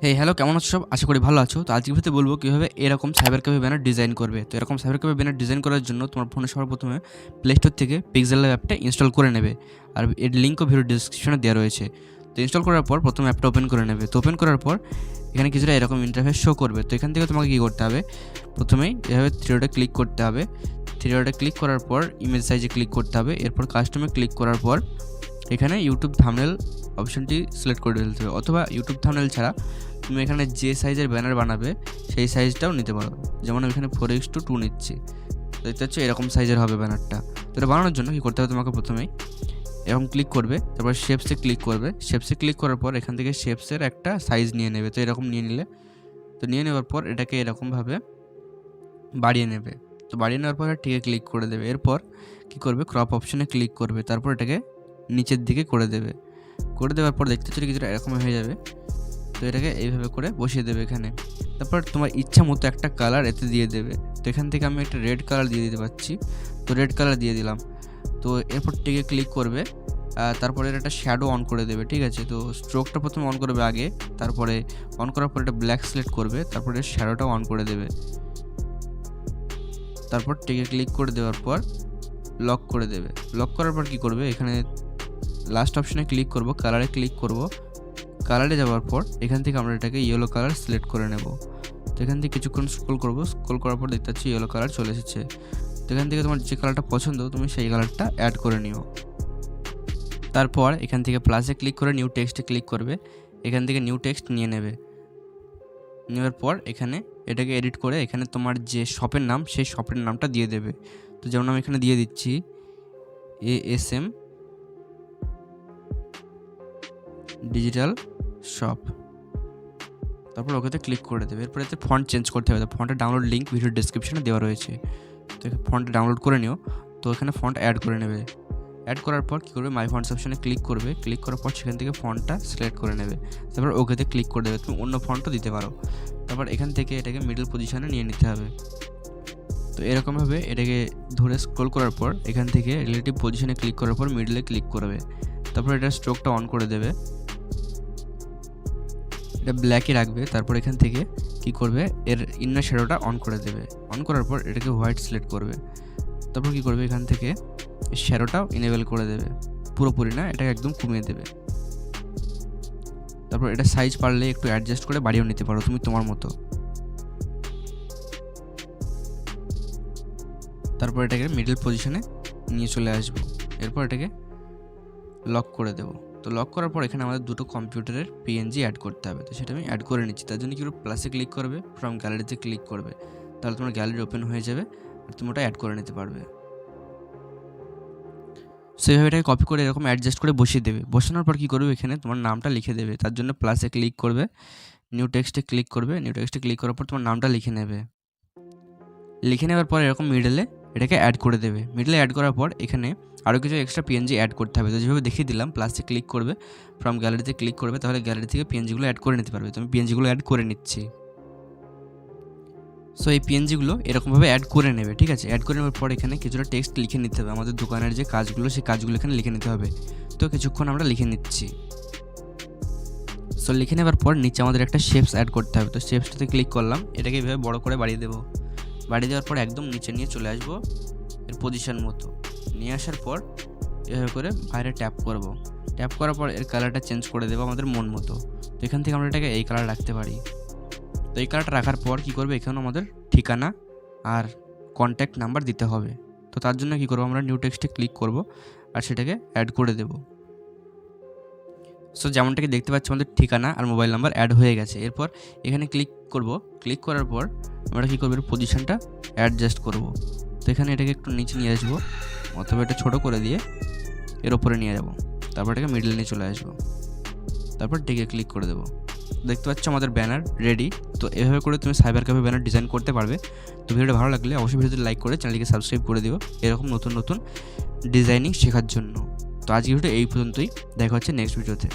Hello কেমন আছো সব? আশা করি ভালো আছো। তো আজকের ভিডিওতে বলবো কীভাবে এরকম সাইবার ক্যাফে ব্যানার ডিজাইন করবে। তো এরকম সাইবার ক্যাফে ব্যানার ডিজাইন করার জন্য তোমার ফোনে সবার প্রথমে প্লে স্টোর থেকে পিক্সেল ল্যাব অ্যাপটা ইনস্টল করে নেবে। আর এর লিঙ্কও ভিডিও ডেসক্রিপশনে দেওয়া রয়েছে। তো ইনস্টল করার পর প্রথমে অ্যাপটা ওপেন করে নেবে। তো ওপেন করার পর এখানে কিছুটা এরকম ইন্টারফেস শো করবে। তো এখান থেকে তোমাকে কী করতে হবে, প্রথমেই এভাবে থ্রি ডটে ক্লিক করতে হবে। থ্রি ডটে ক্লিক করার পর ইমেজ সাইজে ক্লিক করতে হবে। এরপর কাস্টমে ক্লিক করার পর এখানে ইউটিউব থাম্বনেল অপশনটি সিলেক্ট করে ফেলতে হবে, অথবা ইউটিউব থাম্বনেল ছাড়া তুমি এখানে যে সাইজের ব্যানার বানাবে সেই সাইজটাও নিতে পারো। যেমন আমি এখানে 4:2 নিচ্ছি। তো দেখতে পাচ্ছ এরকম সাইজের হবে ব্যানারটা। তো এটা বানানোর জন্য কী করতে হবে, তোমাকে প্রথমেই এরকম ক্লিক করবে, তারপর শেপসে ক্লিক করবে। শেপসে ক্লিক করার পর এখান থেকে শেপসের একটা সাইজ নিয়ে নেবে। তো এরকম নিয়ে নিলে, তো নিয়ে নেওয়ার পর এটাকে এরকমভাবে বাড়িয়ে নেবে। তো বাড়িয়ে নেওয়ার পর ঠিকই ক্লিক করে দেবে। এরপর কী করবে, ক্রপ অপশনে ক্লিক করবে, তারপর এটাকে নিচের দিকে করে দেবে। করে দেওয়ার পর দেখতে চলে কিছুটা এরকম হয়ে যাবে। তো এটাকে এইভাবে করে বসিয়ে দেবে এখানে। তারপর তোমার ইচ্ছা মতো একটা কালার এতে দিয়ে দেবে। তো এখান থেকে আমি একটা রেড কালার দিয়ে দিতে পারছি, তো রেড কালার দিয়ে দিলাম। তো এরপর টিকে ক্লিক করবে, তারপরে একটা শ্যাডো অন করে দেবে। ঠিক আছে, তো স্ট্রোকটা প্রথমে অন করবে আগে, তারপরে অন করার পর এটা ব্ল্যাক সিলেক্ট করবে, তারপরে শ্যাডোটাও অন করে দেবে। তারপর টিকে ক্লিক করে দেওয়ার পর লক করে দেবে। লক করার পর কী করবে, এখানে লাস্ট অপশনে ক্লিক করব, কালারে ক্লিক করব। কালারে যাওয়ার পর এখান থেকে আমরা এটাকে ইয়েলো কালার সিলেক্ট করে নেব। তো এখান থেকে কিছুক্ষণ স্ক্রল করব, স্ক্রল করার পর দেখতে পাচ্ছি ইয়েলো কালার চলে এসেছে। তো এখান থেকে তোমার যে কালারটা পছন্দ তুমি সেই কালারটা অ্যাড করে নিও। তারপর এখান থেকে প্লাসে ক্লিক করে নিউ টেক্সটে ক্লিক করবে। এখান থেকে নিউ টেক্সট নিয়ে নেবে। নেওয়ার পর এখানে এটাকে এডিট করে এখানে তোমার যে শপের নাম সেই শপের নামটা দিয়ে দেবে। তো যেমন আমি এখানে দিয়ে দিচ্ছি ASM ডিজিটাল শপ। তারপর ওকেতে ক্লিক করে দেবে। এরপর এতে ফন্ট চেঞ্জ করতে হবে। তো ফন্টের ডাউনলোড লিঙ্ক ভিডিও ডেসক্রিপশনে দেওয়া রয়েছে। তো ফন্ট ডাউনলোড করে নিও। তো এখানে ফন্ট অ্যাড করে নেবে। অ্যাড করার পর কী করবে, মাই ফন্টস অপশনে ক্লিক করবে। ক্লিক করার পর সেখান থেকে ফন্টটা সিলেক্ট করে নেবে। তারপর ওকেতে ক্লিক করে দেবে। তুমি অন্য ফন্টও দিতে পারো। তারপর এখান থেকে এটাকে মিডল পজিশনে নিয়ে নিতে হবে। তো এরকমভাবে এটাকে ধরে স্ক্রল করার পর এখান থেকে রিলেটিভ পজিশনে ক্লিক করার পর মিডলে ক্লিক করবে। তারপর এটা স্ট্রোকটা অন করে দেবে, এটা ব্ল্যাকে রাখবে। তারপর এখান থেকে কি করবে, এর ইনার শ্যাডোটা অন করে দেবে। অন করার পর এটাকে হোয়াইট সিলেক্ট করবে। তারপর কি করবে, এখান থেকে শ্যাডোটাও ইনেবল করে দেবে, পুরোপুরি না, এটাকে একদম কমিয়ে দেবে। তারপর এটা সাইজ পারলে একটু অ্যাডজাস্ট করে বাড়িয়েও নিতে পারো তুমি তোমার মতো। তারপর এটাকে মিডল পজিশনে নিয়ে চলে আসবো। এরপর এটাকে লক করে দেবো। তো লক করার পর এখানে আমাদের দুটো কম্পিউটারের PNG অ্যাড করতে হবে। তো সেটা আমি অ্যাড করে নিচ্ছি। তার জন্য কি করবে, প্লাসে ক্লিক করবে, ফ্রম গ্যালারিতে ক্লিক করবে। তাহলে তোমার গ্যালারি ওপেন হয়ে যাবে আর তুমি ওটা অ্যাড করে নিতে পারবে। সেইভাবে এটাকে কপি করে এরকম অ্যাডজাস্ট করে বসিয়ে দেবে। বসানোর পর কী করবে, এখানে তোমার নামটা লিখে দেবে। তার জন্য প্লাসে ক্লিক করবে, নিউ টেক্সটে ক্লিক করবে। নিউ টেক্সটে ক্লিক করার পর তোমার নামটা লিখে নেবে। লিখে নেওয়ার পর এরকম মিডলে এটাকে অ্যাড করে দেবে। মিডলে অ্যাড করার পর এখানে আরও কিছু এক্সট্রা PNG অ্যাড করতে হবে। তো যেভাবে দেখিয়ে দিলাম, প্লাসে ক্লিক করবে, ফ্রম গ্যালারিতে ক্লিক করবে, তাহলে গ্যালারি থেকে PNGগুলো অ্যাড করে নিতে পারবে। তো আমি PNGগুলো অ্যাড করে নিচ্ছি। সো এই PNGগুলো এরকমভাবে অ্যাড করে নেবে। ঠিক আছে, অ্যাড করে নেওয়ার পর এখানে কিছুটা টেক্সট লিখে নিতে হবে। আমাদের দোকানের যে কাজগুলো সেই কাজগুলো এখানে লিখে নিতে হবে। তো কিছুক্ষণ আমরা লিখে নিচ্ছি। সো লিখে নেওয়ার পর নিচে আমাদের একটা শেপস অ্যাড করতে হবে। তো শেপসটাতে ক্লিক করলাম, এটাকে এইভাবে বড় করে বাড়িয়ে দেবো। বাড়িয়ে দেওয়ার পর একদম নিচে নিয়ে চলে আসবো এর পজিশন মতো। নিয়ে আসার পর এভাবে করে বাইরে ট্যাপ করব। ট্যাপ করার পর এর কালারটা চেঞ্জ করে দেবো আমাদের মন মতো। তো এখান থেকে আমরা এটাকে এই কালার রাখতে পারি। তো এই কালারটা রাখার পর কী করবে, এখানে আমাদের ঠিকানা আর কন্ট্যাক্ট নাম্বার দিতে হবে। তো তার জন্য কী করবো, আমরা নিউ টেক্সটে ক্লিক করব আর সেটাকে অ্যাড করে দেব। সো যেমনটাকে দেখতে পাচ্ছি আমাদের ঠিকানা আর মোবাইল নাম্বার অ্যাড হয়ে গেছে। এরপর এখানে ক্লিক করব। ক্লিক করার পর আমরা কী করবো, এর পজিশনটা অ্যাডজাস্ট করব। তো এখানে এটাকে একটু নিচে নিয়ে আসবো, অথবা এটা ছোটো করে দিয়ে এর ওপরে নিয়ে যাব। তারপর এটাকে মিডল নিয়ে চলে আসবো। তারপর টিকে ক্লিক করে দেবো। দেখতে পাচ্ছ আমাদের ব্যানার রেডি। তো এভাবে করে তুমি সাইবার ক্যাফে ব্যানার ডিজাইন করতে পারবে। তো ভিডিওটা ভালো লাগলে অবশ্যই ভিডিওতে লাইক করে চ্যানেলটিকে সাবস্ক্রাইব করে দিও এরকম নতুন নতুন ডিজাইনিং শেখার জন্য। তো আজকের ভিডিও এই পর্যন্তই, দেখা হচ্ছে নেক্সট ভিডিওতে।